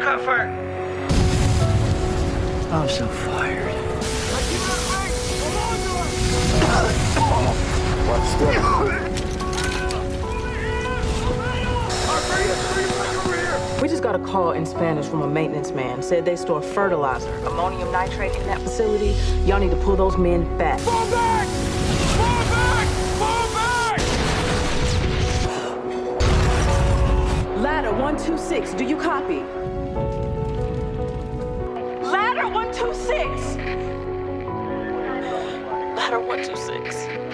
Handcuff her! I'm so fired. Watch this. We just got a call in Spanish from a maintenance man. Said they store fertilizer, ammonium nitrate in that facility. Y'all need to pull those men back. Fall back! Fall back! Fall back! Ladder 126, do you copy? Ladder 126! Ladder 126.